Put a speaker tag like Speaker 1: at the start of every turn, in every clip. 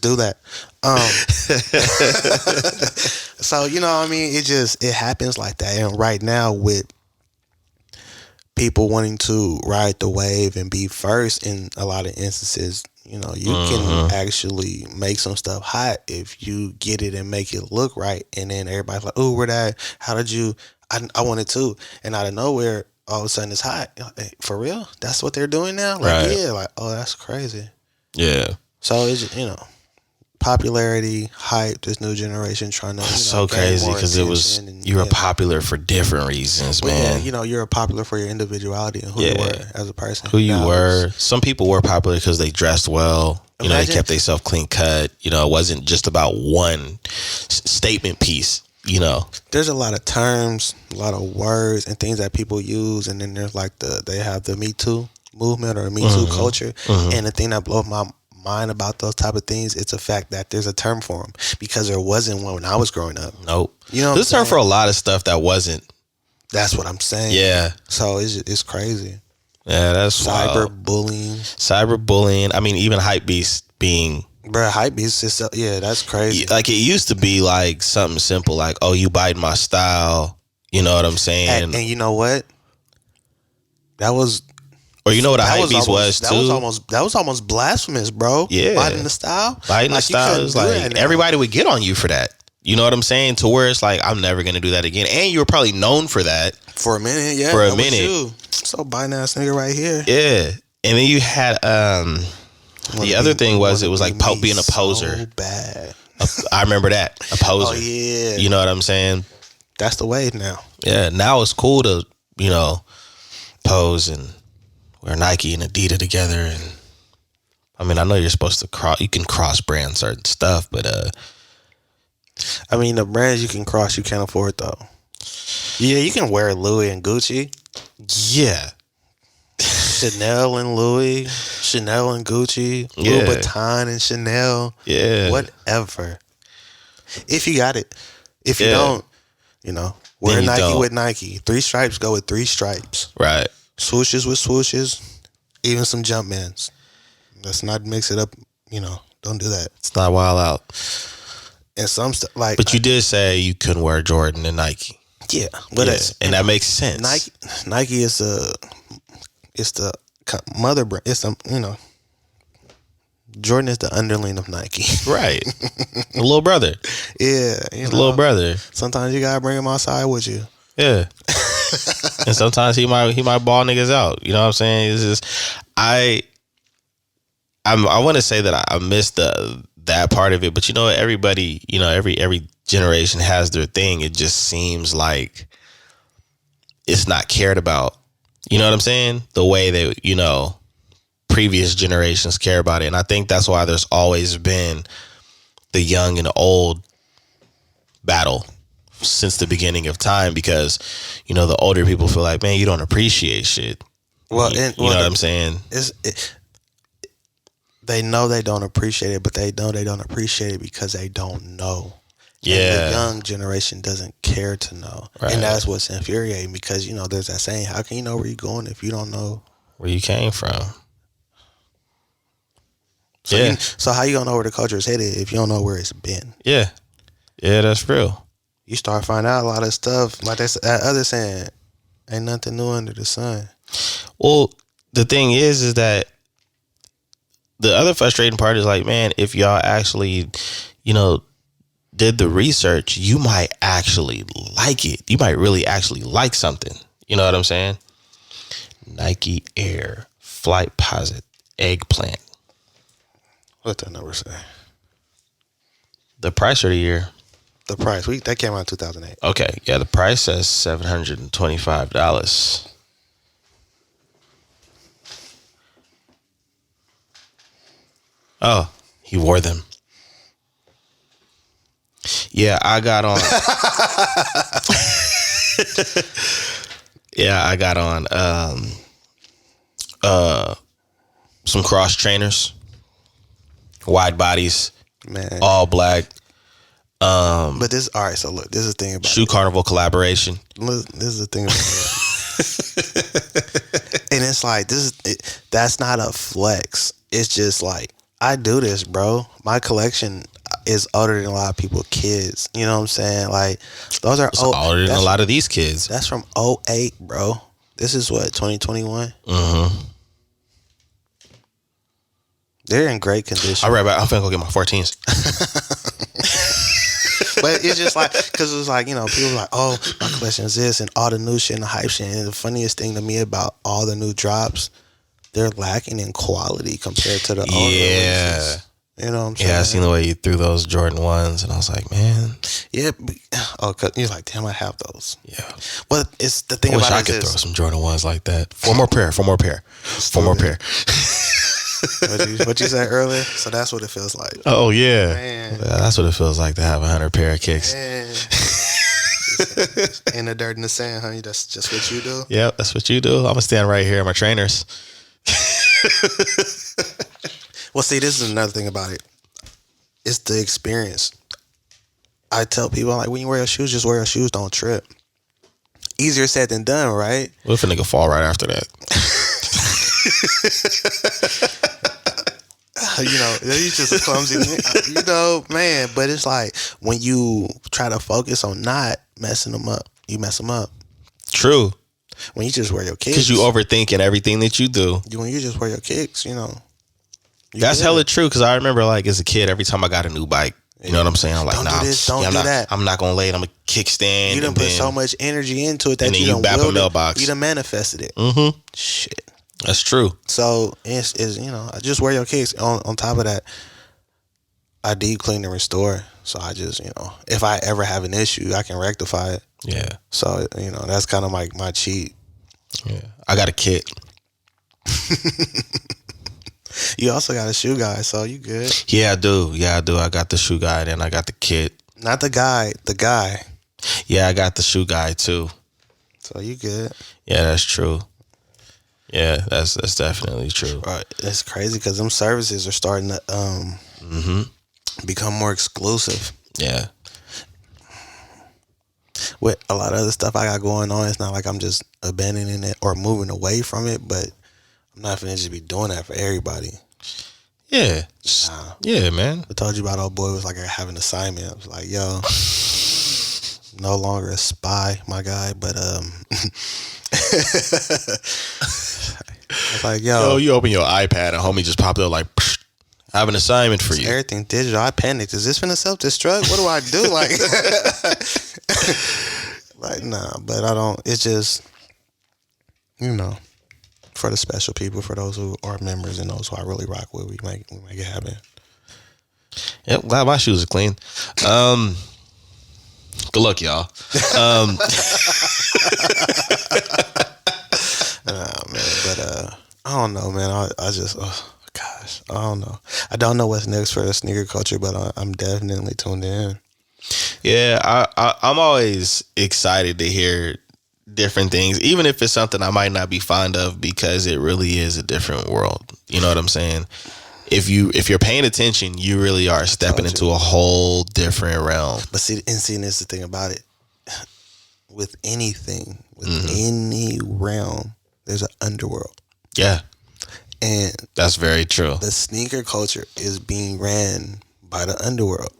Speaker 1: do that. So you know what I mean, it happens like that. And right now with people wanting to ride the wave and be first in a lot of instances, you know, you can actually make some stuff hot if you get it and make it look right. And then everybody's like, oh, where that? How did you? I want it too. And out of nowhere, all of a sudden it's hot. Hey, for real? That's what they're doing now? Like,
Speaker 2: Right.
Speaker 1: yeah, like, oh, that's crazy.
Speaker 2: Yeah.
Speaker 1: So it's, you know, popularity, hype, this new generation trying to, you know,
Speaker 2: So
Speaker 1: gain
Speaker 2: crazy
Speaker 1: more
Speaker 2: because it was
Speaker 1: attention and,
Speaker 2: you were
Speaker 1: yeah.
Speaker 2: popular for different reasons,
Speaker 1: But
Speaker 2: man.
Speaker 1: yeah, you know, you're popular for your individuality and who you were as a person.
Speaker 2: Who you
Speaker 1: Now
Speaker 2: were. Some people were popular because they dressed well. You know, they
Speaker 1: Imagine-
Speaker 2: kept themselves clean cut. You know, it wasn't just about one statement piece. You know,
Speaker 1: there's a lot of terms, a lot of words and things that people use, and then there's like they have the Me Too movement or Me Too culture. And the thing that blows my mind about those type of things, it's a fact that there's a term for them because there wasn't one when I was growing up.
Speaker 2: nope.
Speaker 1: You know,
Speaker 2: There's a term for a lot of stuff that wasn't.
Speaker 1: that's what I'm saying.
Speaker 2: Yeah.
Speaker 1: So it's crazy.
Speaker 2: Yeah, that's
Speaker 1: Cyberbullying.
Speaker 2: Cyberbullying. I mean, even hype beasts being.
Speaker 1: Bruh, hype beats just, yeah, that's crazy.
Speaker 2: Like, it used to be like something simple, like, oh, you biting my style. You know what I'm saying?
Speaker 1: And you know what? That was.
Speaker 2: Or you know what a
Speaker 1: That
Speaker 2: hype beast was too?
Speaker 1: That was almost blasphemous, bro.
Speaker 2: Yeah.
Speaker 1: Biting the style.
Speaker 2: Biting the style is like, everybody would get on you for that. You know what I'm saying? To where it's like, I'm never going to do that again. And you were probably known for that.
Speaker 1: For a minute, yeah.
Speaker 2: For a
Speaker 1: that was
Speaker 2: minute.
Speaker 1: you. So biting ass nigga right here.
Speaker 2: Yeah. And then you had, the other thing was, it was like being a poser.
Speaker 1: So bad.
Speaker 2: I remember that. A poser.
Speaker 1: Oh, yeah.
Speaker 2: You know what I'm saying?
Speaker 1: That's the wave now.
Speaker 2: Yeah. Now it's cool to, you know, pose and wear Nike and Adidas together. And I mean, I know you're supposed to you can cross brand certain stuff, but
Speaker 1: I mean, the brands you can cross, you can't afford though. Yeah, you can wear Louis and Gucci.
Speaker 2: yeah.
Speaker 1: Chanel and Louis, Chanel and Gucci,
Speaker 2: Yeah.
Speaker 1: Louboutin and Chanel,
Speaker 2: Yeah.
Speaker 1: whatever. If you got it, if you
Speaker 2: Yeah.
Speaker 1: don't, you know, wear
Speaker 2: Then you
Speaker 1: Nike
Speaker 2: don't.
Speaker 1: with Nike. 3 stripes go with 3 stripes.
Speaker 2: Right.
Speaker 1: Swooshes with swooshes, even some Jumpmans. Let's not mix it up. You know, don't do that.
Speaker 2: It's not wild out.
Speaker 1: And some stuff like,
Speaker 2: But you did say you couldn't wear Jordan and Nike.
Speaker 1: yeah, but
Speaker 2: Yeah.
Speaker 1: it's,
Speaker 2: And that makes sense.
Speaker 1: Nike is it's the mother brand. It's the, you know, Jordan is the underling of Nike.
Speaker 2: Right. The little brother.
Speaker 1: Yeah, you
Speaker 2: The
Speaker 1: know,
Speaker 2: little brother.
Speaker 1: sometimes you gotta bring him outside with you.
Speaker 2: Yeah. And sometimes he might ball niggas out. You know what I'm saying? It's just I want to say that I missed that part of it, but you know, everybody, you know, every generation has their thing. It just seems like it's not cared about. You know what I'm saying? The way that, you know, previous generations care about it. And I think that's why there's always been the young and the old battle since the beginning of time, because, you know, the older people feel like, man, you don't appreciate shit.
Speaker 1: Well,
Speaker 2: You know what I'm saying?
Speaker 1: They know they don't appreciate it, but they know they don't appreciate it because they don't know.
Speaker 2: Yeah.
Speaker 1: And the young generation doesn't care to know.
Speaker 2: Right.
Speaker 1: And that's what's infuriating because, you know, there's that saying, how can you know where you're going if you don't know
Speaker 2: Where you came from.
Speaker 1: So
Speaker 2: Yeah.
Speaker 1: so how you gonna know where the culture is headed if you don't know where it's been?
Speaker 2: Yeah. Yeah, that's real.
Speaker 1: You start finding out a lot of stuff. Like that other saying, ain't nothing new under the sun.
Speaker 2: Well, the thing is that the other frustrating part is like, man, if y'all actually, you know, did the research, you might actually like it. You might really actually like something. You know what I'm saying? Nike Air Flight Posit Eggplant.
Speaker 1: What that number say?
Speaker 2: The price of the year.
Speaker 1: The price. That came out in 2008.
Speaker 2: Okay, yeah, the price says $725. Oh, he wore them. Yeah, I got on. Yeah, I got on some cross trainers, wide bodies,
Speaker 1: Man.
Speaker 2: all black.
Speaker 1: But this, all right, so look, this is the thing about
Speaker 2: Shoe Carnival collaboration.
Speaker 1: This is the thing about it. And it's like, that's not a flex. It's just like, I do this, bro. My collection is older than a lot of people's kids. You know what I'm saying? Like those are
Speaker 2: It's older than a lot of these kids.
Speaker 1: That's from '08, bro. This is what 2021.
Speaker 2: Mm-hmm.
Speaker 1: They're in great condition.
Speaker 2: All right, I'm finna go get my 14s.
Speaker 1: But it's just like, because it was like, you know, people were like, oh, my collection is this and all the new shit and the hype shit. And the funniest thing to me about all the new drops, they're lacking in quality compared to the older releases. You know what I'm saying?
Speaker 2: Yeah, I seen the way you threw those Jordan 1s, and I was like, man.
Speaker 1: Yeah. Cause you're like, damn, I have those.
Speaker 2: Yeah.
Speaker 1: Well, it's the thing
Speaker 2: I wish
Speaker 1: about
Speaker 2: I could throw some Jordan 1s like that. Four more pair.
Speaker 1: What you said earlier? So that's what it feels like.
Speaker 2: Oh, yeah.
Speaker 1: Man.
Speaker 2: That's what it feels like to have 100 pair of kicks.
Speaker 1: In the dirt and the sand, honey. That's just what you do.
Speaker 2: Yep, that's what you do. I'm going to stand right here in my trainers.
Speaker 1: Well, see, this is another thing about it. It's the experience. I tell people, like, when you wear your shoes, just wear your shoes. Don't trip. Easier said than done, right?
Speaker 2: What if a nigga fall right after that?
Speaker 1: You know, he's just a clumsy, you know, man. But it's like when you try to focus on not messing them up, you mess them up.
Speaker 2: True.
Speaker 1: When you just wear your kicks.
Speaker 2: Because you overthinking everything that you do.
Speaker 1: When you just wear your kicks, you know.
Speaker 2: That's hella true, because I remember, like, as a kid, every time I got a new bike, you know what I'm saying? I'm like,
Speaker 1: don't do this, don't do that.
Speaker 2: I'm not going to lay it. I'm going to kickstand.
Speaker 1: You done put so much energy into it that
Speaker 2: and then
Speaker 1: you done
Speaker 2: bap a mailbox.
Speaker 1: You done manifested it.
Speaker 2: Mm-hmm.
Speaker 1: Shit.
Speaker 2: That's true.
Speaker 1: So, it's you know, I just wear your kicks. On top of that, I deep clean and restore. So, I just, you know, if I ever have an issue, I can rectify it.
Speaker 2: Yeah.
Speaker 1: So, you know, that's kind of like my cheat.
Speaker 2: Yeah. I got a kit.
Speaker 1: You also got a shoe guy, so you good.
Speaker 2: Yeah, I do. I got the shoe guy, and I got the kit.
Speaker 1: Not the guy, the guy.
Speaker 2: Yeah, I got the shoe guy too.
Speaker 1: So you good.
Speaker 2: Yeah, that's true. Yeah, that's definitely true.
Speaker 1: Right. It's crazy because them services are starting to become more exclusive.
Speaker 2: Yeah.
Speaker 1: With a lot of other stuff I got going on, it's not like I'm just abandoning it or moving away from it, but I'm not finna just be doing that for everybody.
Speaker 2: Yeah.
Speaker 1: Nah.
Speaker 2: Yeah, man.
Speaker 1: I told you about old boy was like I have an assignment. I was like, yo, no longer a spy, my guy, but I was like, yo,
Speaker 2: you open your iPad and homie just popped up like, I have an assignment for you.
Speaker 1: Everything digital. I panicked. Is this finna self-destruct? What do I do? Like, like, nah, but I don't. It's just, you know, for the special people, for those who are members and those who I really rock with, we make it happen.
Speaker 2: Yep, glad my shoes are clean. Good luck, y'all.
Speaker 1: Man, but I don't know, man. I just, oh gosh, I don't know. I don't know what's next for the sneaker culture, but I'm definitely tuned in.
Speaker 2: Yeah, I'm always excited to hear different things, even if it's something I might not be fond of, because it really is a different world. You know what I'm saying? If you're paying attention, you really are stepping into a whole different realm.
Speaker 1: But see, this is the thing about it. With anything, with any realm, there's an underworld.
Speaker 2: Yeah.
Speaker 1: And
Speaker 2: that's very true.
Speaker 1: The sneaker culture is being ran by the underworld.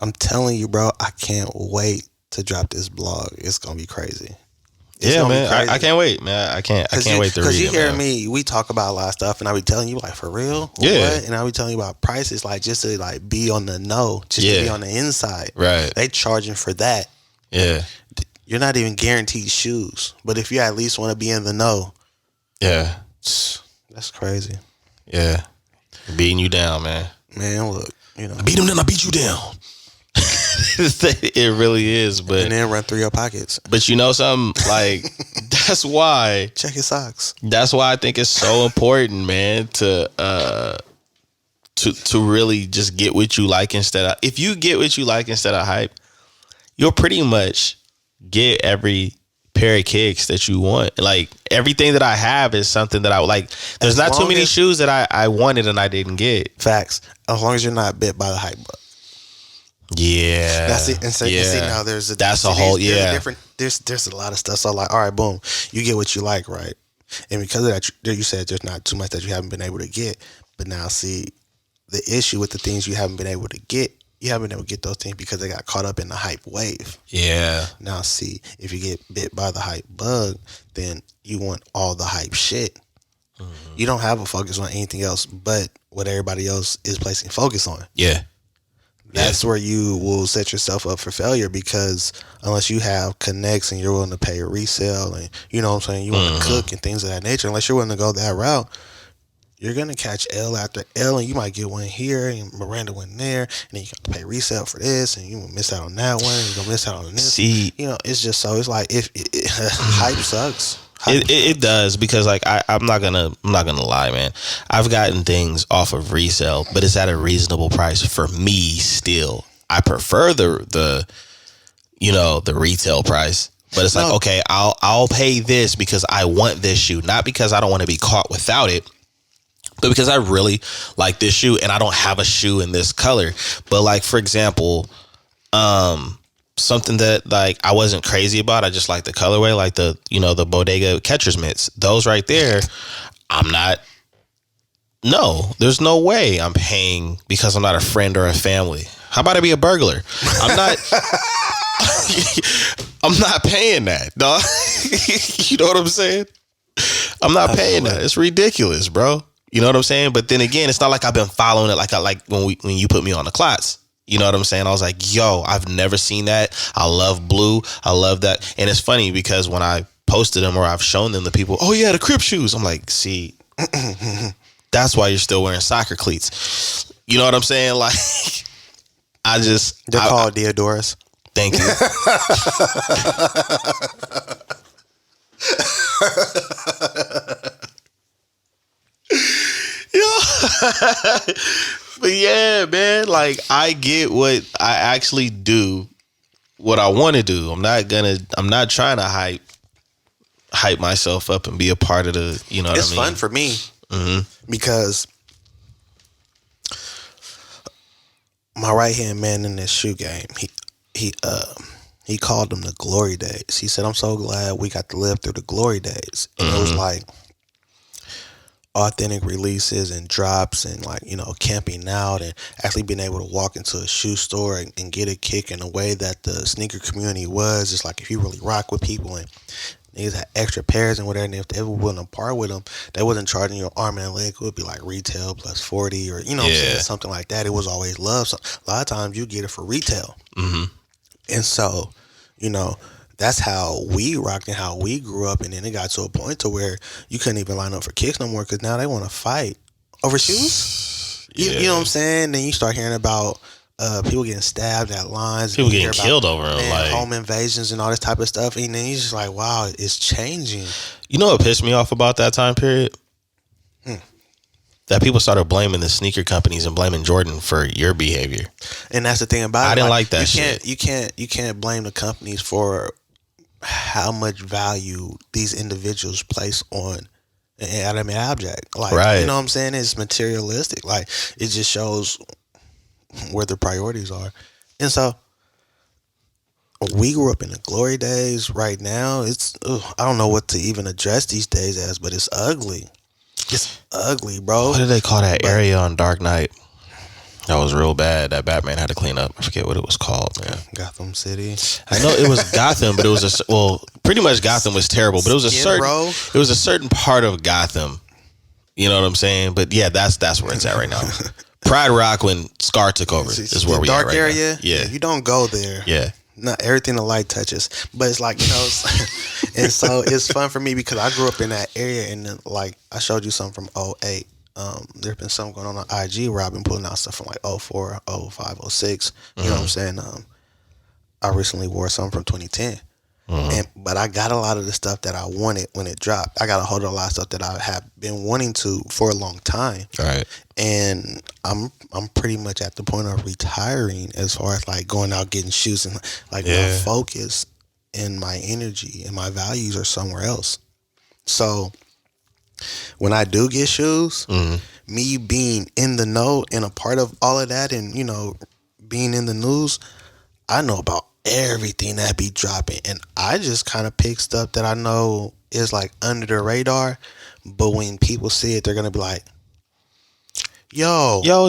Speaker 1: I'm telling you, bro, I can't wait to drop this blog. It's gonna be crazy.
Speaker 2: Yeah, man. I can't wait, man. I can't wait to read it.
Speaker 1: Because you hear me, we talk about a lot of stuff, and I be telling you, like, for real?
Speaker 2: Yeah.
Speaker 1: What? And I be telling you about prices, like, just to, like, be on the know, just to be on the inside.
Speaker 2: Right.
Speaker 1: They charging for that.
Speaker 2: Yeah.
Speaker 1: You're not even guaranteed shoes. But if you at least want to be in the know.
Speaker 2: Yeah.
Speaker 1: That's crazy.
Speaker 2: Yeah. Beating you down, man.
Speaker 1: Man, look, you know.
Speaker 2: I beat him, then I beat you down. It really is, but
Speaker 1: and then run through your pockets.
Speaker 2: But you know something, like, that's why.
Speaker 1: Check your socks.
Speaker 2: That's why I think it's so important, man, to really just get what you like instead of. If you get what you like instead of hype, you'll pretty much get every pair of kicks that you want. Like, everything that I have is something that I like. There's not too many shoes that I wanted and I didn't get.
Speaker 1: Facts. As long as you're not bit by the hype bug.
Speaker 2: Yeah,
Speaker 1: that's it. And see, now there's a
Speaker 2: whole
Speaker 1: different. There's a lot of stuff. So like, all right, boom, you get what you like, right? And because of that, you said there's not too much that you haven't been able to get. But now, see, the issue with the things you haven't been able to get, you haven't been able to get those things because they got caught up in the hype wave.
Speaker 2: Yeah.
Speaker 1: Now, see, if you get bit by the hype bug, then you want all the hype shit. Mm-hmm. You don't have a focus on anything else but what everybody else is placing focus on.
Speaker 2: Yeah.
Speaker 1: That's where you will set yourself up for failure, because unless you have connects and you're willing to pay a resale and, you know what I'm saying, you want to cook and things of that nature, unless you're willing to go that route, you're going to catch L after L, and you might get one here and Miranda one there, and then you got to pay resale for this, and you will miss out on that one, and you're going to miss out on this.
Speaker 2: See,
Speaker 1: you know, it's just so, it's like, if hype sucks.
Speaker 2: It does, because like I'm not gonna lie, man. I've gotten things off of resale, but it's at a reasonable price for me. Still, I prefer the retail price, but it's like, okay, I'll pay this because I want this shoe, not because I don't want to be caught without it, but because I really like this shoe and I don't have a shoe in this color. But like, for example, something that like I wasn't crazy about, I just like the colorway, like the Bodega catcher's mitts. Those right there, there's no way I'm paying because I'm not a friend or a family. How about I be a burglar? I'm not I'm not paying that, dog. You know what I'm saying? I'm not paying that. It's ridiculous, bro. You know what I'm saying? But then again, it's not like I've been following it like when you put me on the clots. You know what I'm saying? I was like, yo, I've never seen that. I love blue. I love that. And it's funny because when I posted them or I've shown them to people, oh yeah, the Crip shoes. I'm like, see, that's why you're still wearing soccer cleats. You know what I'm saying? Like,
Speaker 1: they're called Deodoras.
Speaker 2: Thank you. But yeah, man, like I get what I actually do, what I want to do. I'm not trying to hype myself up and be a part of the, you know what I mean?
Speaker 1: It's fun for me because my right hand man in this shoe game, he called them the glory days. He said, I'm so glad we got to live through the glory days. And it was like authentic releases and drops and like, you know, camping out and actually being able to walk into a shoe store and get a kick in a way that the sneaker community was. It's like if you really rock with people and niggas had extra pairs and whatever, and if they were willing to part with them, they wasn't charging your arm and leg. It would be like retail plus 40 or, you know what I'm saying, something like that. It was always love. So a lot of times you get it for retail. And so, you know, that's how we rocked and how we grew up. And then it got to a point to where you couldn't even line up for kicks no more because now they want to fight over shoes. You know what I'm saying? Then you start hearing about people getting stabbed at lines.
Speaker 2: People getting killed over them. Like
Speaker 1: home invasions and all this type of stuff. And then you're just like, wow, it's changing.
Speaker 2: You know what pissed me off about that time period? That people started blaming the sneaker companies and blaming Jordan for your behavior.
Speaker 1: And that's the thing about it.
Speaker 2: I didn't like that shit.
Speaker 1: You can't blame the companies for how much value these individuals place on an inanimate object. Like, you know what I'm saying? It's materialistic. Like, it just shows where the priorities are. And so we grew up in the glory days. Right now, it's I don't know what to even address these days as, but it's ugly. It's ugly, bro.
Speaker 2: What did they call that area on Dark Knight? That was real bad. That Batman had to clean up. I forget what it was called, man.
Speaker 1: Gotham City.
Speaker 2: I know it was Gotham, but it was pretty much Gotham was terrible, but it was a certain part of Gotham. You know what I'm saying? But yeah, that's where it's at right now. Pride Rock when Scar took over is where we are right now.
Speaker 1: Dark area.
Speaker 2: Yeah,
Speaker 1: you don't go there.
Speaker 2: Yeah.
Speaker 1: Not everything the light touches, but it's like, you know, and so it's fun for me because I grew up in that area, and then, like I showed you something from '08. There's been something going on IG where I've been pulling out stuff from like 04, 05, 06. You know what I'm saying? I recently wore something from 2010. But I got a lot of the stuff that I wanted when it dropped. I got a hold of a lot of stuff that I have been wanting to for a long time.
Speaker 2: Right.
Speaker 1: And I'm pretty much at the point of retiring as far as like going out getting shoes and like my focus and my energy and my values are somewhere else. So when I do get shoes, me being in the know and a part of all of that and, you know, being in the news, I know about everything that be dropping, and I just kind of pick stuff that I know is like under the radar, but when people see it, they're gonna be like, "Yo,
Speaker 2: Yo,